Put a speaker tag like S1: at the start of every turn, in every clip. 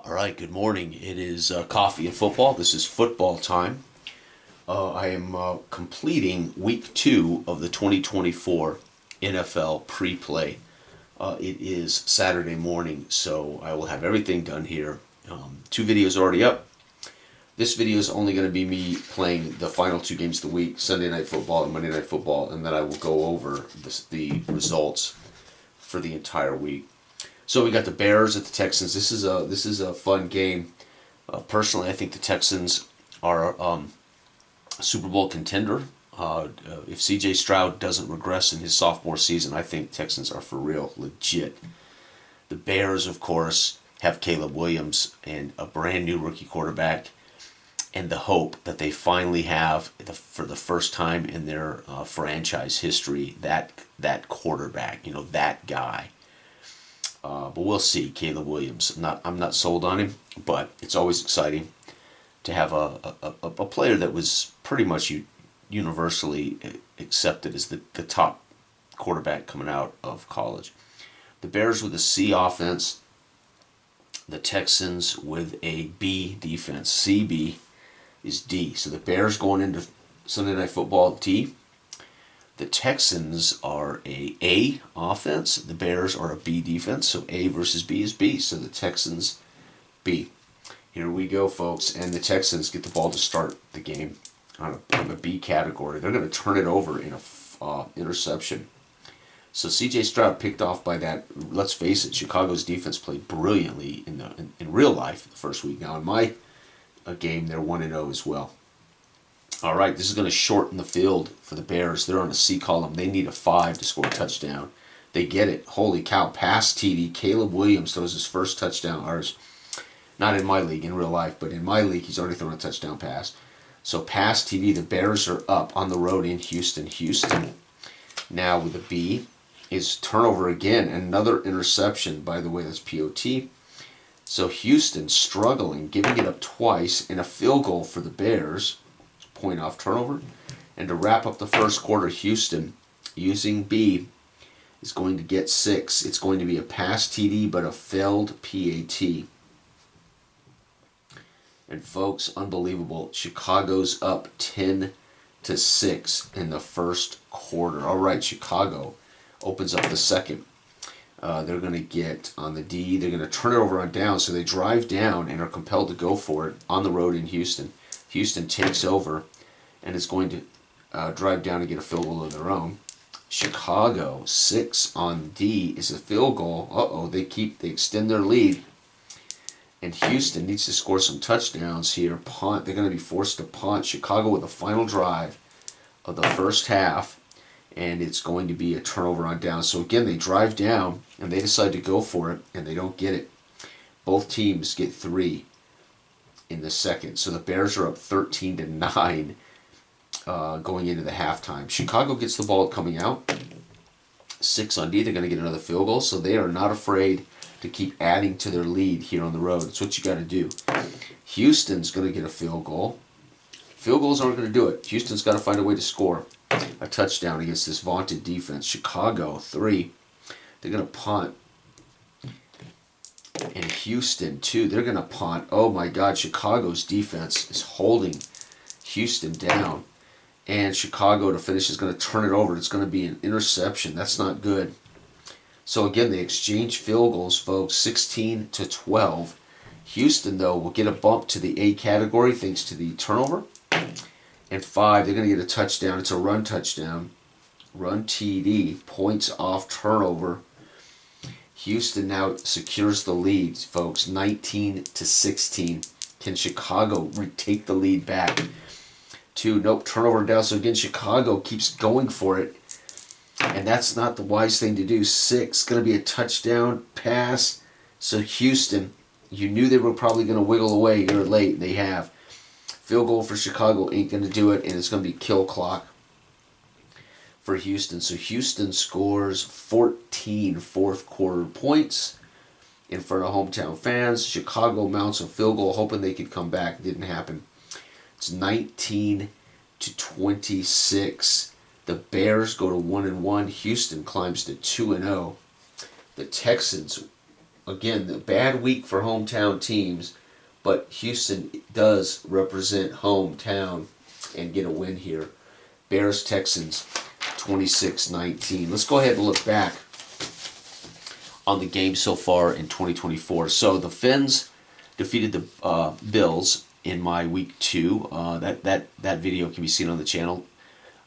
S1: All right, good morning. It is coffee and football. This is football time. I am completing week 2 of the 2024 NFL pre-play. It is Saturday morning, so I will have everything done here. 2 videos already up. This video is only going to be me playing the final 2 games of the week, Sunday Night Football and Monday Night Football, and then I will go over the results for the entire week. So we got the Bears at the Texans. This is a fun game. Personally, I think the Texans are a Super Bowl contender. If C.J. Stroud doesn't regress in his sophomore season, I think Texans are for real, legit. The Bears, of course, have Caleb Williams and a brand new rookie quarterback, and the hope that they finally have, for the first time in their franchise history, that quarterback, that guy. But we'll see. Caleb Williams. I'm not sold on him, but it's always exciting to have a player that was pretty much universally accepted as the top quarterback coming out of college. The Bears with a C offense. The Texans with a B defense. CB is D. So the Bears going into Sunday Night Football D. The Texans are a offense. The Bears are a B defense. So A versus B is B. So the Texans, B. Here we go, folks. And the Texans get the ball to start the game on a B category. They're going to turn it over in a interception. So C.J. Stroud picked off by that. Let's face it, Chicago's defense played brilliantly in real life the first week. Now in my game, they're 1-0 as well. All right, this is going to shorten the field for the Bears. They're on a C column. They need a 5 to score a touchdown. They get it. Holy cow, pass TD. Caleb Williams throws his first touchdown. Ours, not in my league, in real life, but in my league, he's already thrown a touchdown pass. So pass TD, the Bears are up on the road in Houston. Houston, now with a B, is turnover again. Another interception, by the way, that's POT. So Houston struggling, giving it up twice, and a field goal for the Bears. Point off turnover. And to wrap up the first quarter, Houston, using B, is going to get 6. It's going to be a pass TD, but a failed PAT. And folks, unbelievable. Chicago's up 10-6 in the first quarter. All right, Chicago opens up the second. They're going to get on the D. They're going to turn it over on down. So they drive down and are compelled to go for it on the road in Houston. Houston takes over and is going to drive down and get a field goal of their own. Chicago, 6 on D is a field goal. Uh-oh, they extend their lead. And Houston needs to score some touchdowns here. Punt. They're going to be forced to punt. Chicago with the final drive of the first half. And it's going to be a turnover on down. So again, they drive down and they decide to go for it, and they don't get it. Both teams get 3 in the second. So the Bears are up 13-9 going into the halftime. Chicago gets the ball coming out. 6 on D. They're going to get another field goal. So they are not afraid to keep adding to their lead here on the road. That's what you got to do. Houston's going to get a field goal. Field goals aren't going to do it. Houston's got to find a way to score a touchdown against this vaunted defense. Chicago, 3. They're going to punt. And Houston, 2. They're going to punt. Oh, my God. Chicago's defense is holding Houston down. And Chicago, to finish, is going to turn it over. It's going to be an interception. That's not good. So, again, they exchange field goals, folks, 16-12. Houston, though, will get a bump to the A category thanks to the turnover. And 5, they're going to get a touchdown. It's a run touchdown. Run TD, points off turnover. Houston now secures the lead, folks, 19-16. Can Chicago retake the lead back? 2, nope, turnover down. So again, Chicago keeps going for it, and that's not the wise thing to do. 6, going to be a touchdown pass. So Houston, you knew they were probably going to wiggle away here late. They have. Field goal for Chicago ain't going to do it, and it's going to be kill clock for Houston. So Houston scores 14 fourth quarter points in front of hometown fans. Chicago mounts a field goal, hoping they could come back. Didn't happen. It's 19-26. The Bears go to 1-1. Houston climbs to 2-0. The Texans again, the bad week for hometown teams, but Houston does represent hometown and get a win here. Bears Texans 26-19. Let's go ahead and look back on the game so far in 2024. So the Fins defeated the Bills in my week 2. That video can be seen on the channel.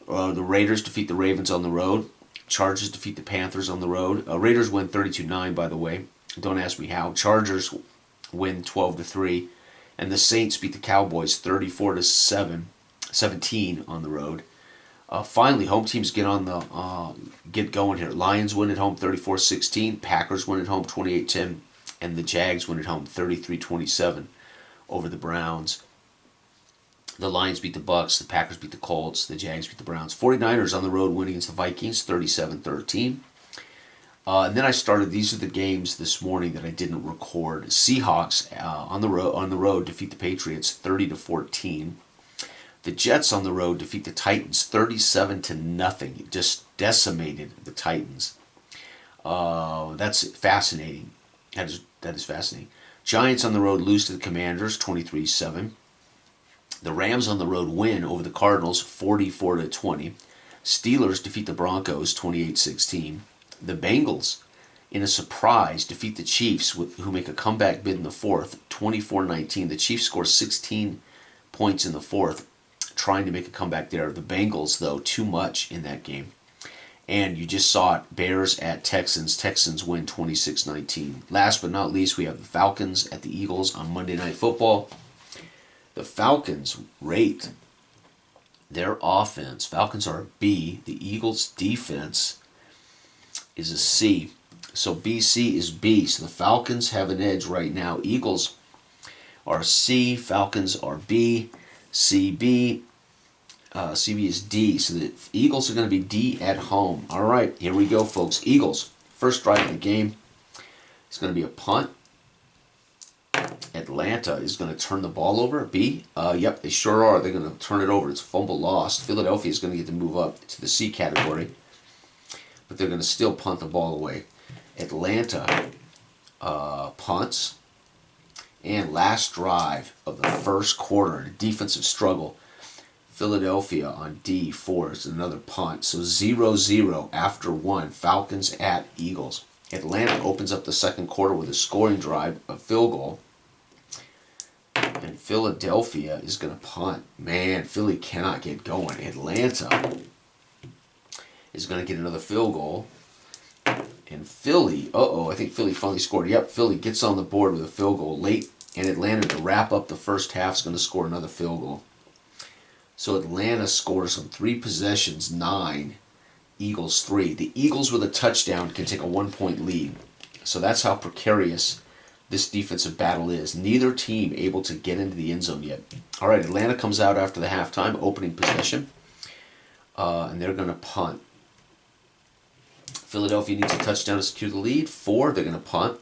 S1: The Raiders defeat the Ravens on the road. Chargers defeat the Panthers on the road. Raiders win 32-9, by the way. Don't ask me how. Chargers win 12-3, and the Saints beat the Cowboys 34-17 on the road. Finally, home teams get going here. Lions win at home 34-16. Packers win at home 28-10, and the Jags win at home 33-27 over the Browns. The Lions beat the Bucks, the Packers beat the Colts, the Jags beat the Browns. 49ers on the road win against the Vikings 37-13. And then I started, these are the games this morning that I didn't record. Seahawks on the road defeat the Patriots 30-14. The Jets on the road defeat the Titans 37-0. Just decimated the Titans. That's fascinating. That is fascinating. Giants on the road lose to the Commanders 23-7. The Rams on the road win over the Cardinals 44-20. Steelers defeat the Broncos 28-16. The Bengals, in a surprise, defeat the Chiefs, who make a comeback bid in the fourth, 24-19. The Chiefs score 16 points in the fourth, trying to make a comeback there. The Bengals, though, too much in that game. And you just saw it, Bears at Texans. Texans win 26-19. Last but not least, we have the Falcons at the Eagles on Monday Night Football. The Falcons rate their offense. Falcons are a B. The Eagles' defense is a C. So BC is B. So the Falcons have an edge right now. Eagles are C. Falcons are B. CB. CB is D. So the Eagles are going to be D at home. All right, here we go, folks. Eagles, first drive of the game. It's going to be a punt. Atlanta is going to turn the ball over. B? Yep, they sure are. They're going to turn it over. It's fumble lost. Philadelphia is going to get to move up to the C category, but they're going to still punt the ball away. Atlanta punts. And last drive of the first quarter, a defensive struggle. Philadelphia on D4 is another punt. So 0-0 after one. Falcons at Eagles. Atlanta opens up the second quarter with a scoring drive, a field goal. And Philadelphia is going to punt. Man, Philly cannot get going. Atlanta is going to get another field goal. And Philly, I think Philly finally scored. Yep, Philly gets on the board with a field goal late. And Atlanta, to wrap up the first half, is going to score another field goal. So Atlanta scores on 3 possessions, 9. Eagles 3. The Eagles with a touchdown can take a 1-point lead. So that's how precarious this defensive battle is. Neither team able to get into the end zone yet. All right, Atlanta comes out after the halftime, opening possession. And they're going to punt. Philadelphia needs a touchdown to secure the lead. 4, they're going to punt.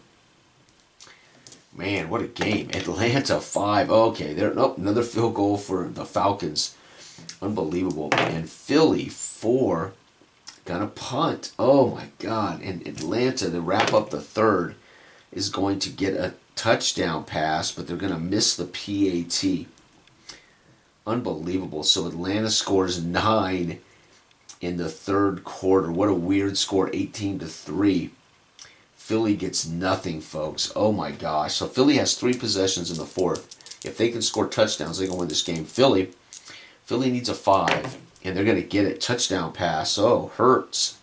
S1: Man, what a game. Atlanta 5. Okay, another field goal for the Falcons. Unbelievable. And Philly 4, gonna punt. Oh my God. And Atlanta, to wrap up the third, is going to get a touchdown pass, but they're gonna miss the PAT. Unbelievable. So Atlanta scores 9 in the third quarter. What a weird score, 18-3. Philly gets nothing, folks. Oh my gosh. So Philly has 3 possessions in the fourth. If they can score touchdowns, they can win this game. Philly needs a 5, and they're going to get it. Touchdown pass. Oh, Hurts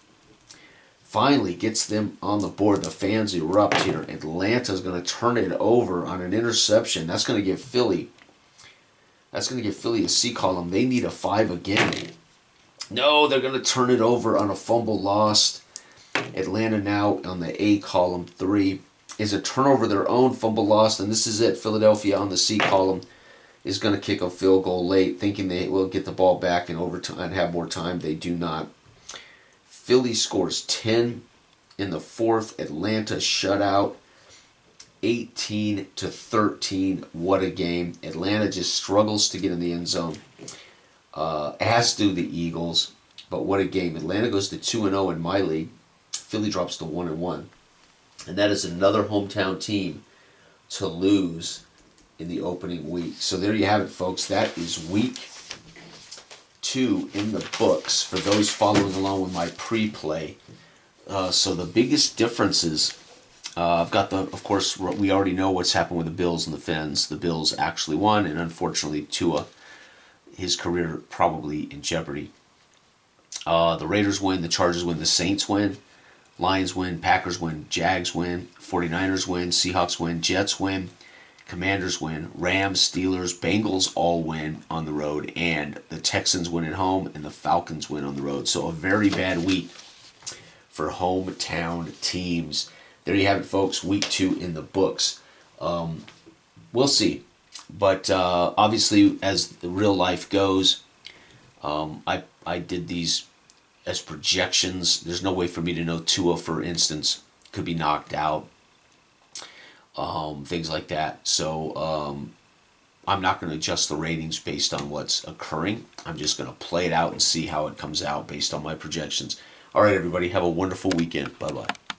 S1: finally gets them on the board. The fans erupt here. Atlanta's going to turn it over on an interception. That's going to give Philly a C column. They need a 5 again. No, they're going to turn it over on a fumble lost. Atlanta now on the A column. 3 is a turnover, their own fumble lost, and this is it. Philadelphia on the C column is going to kick a field goal late, thinking they will get the ball back in overtime and have more time. They do not. Philly scores 10 in the fourth. Atlanta shut out 18-13. What a game. Atlanta just struggles to get in the end zone, as do the Eagles. But what a game. Atlanta goes to 2-0 in my league. Philly drops to 1-1. And that is another hometown team to lose in the opening week. So there you have it, folks. That is week 2 in the books for those following along with my pre-play. So the biggest differences, I've got of course, we already know what's happened with the Bills and the Fins. The Bills actually won, and unfortunately, Tua, his career probably in jeopardy. The Raiders win, the Chargers win, the Saints win, Lions win, Packers win, Jags win, 49ers win, Seahawks win, Jets win, Commanders win, Rams, Steelers, Bengals all win on the road, and the Texans win at home, and the Falcons win on the road. So a very bad week for hometown teams. There you have it, folks. Week 2 in the books. We'll see. But obviously, as the real life goes, I did these as projections. There's no way for me to know Tua, for instance, could be knocked out. Things like that. So I'm not going to adjust the ratings based on what's occurring. I'm just going to play it out and see how it comes out based on my projections. All right, everybody, have a wonderful weekend. Bye-bye.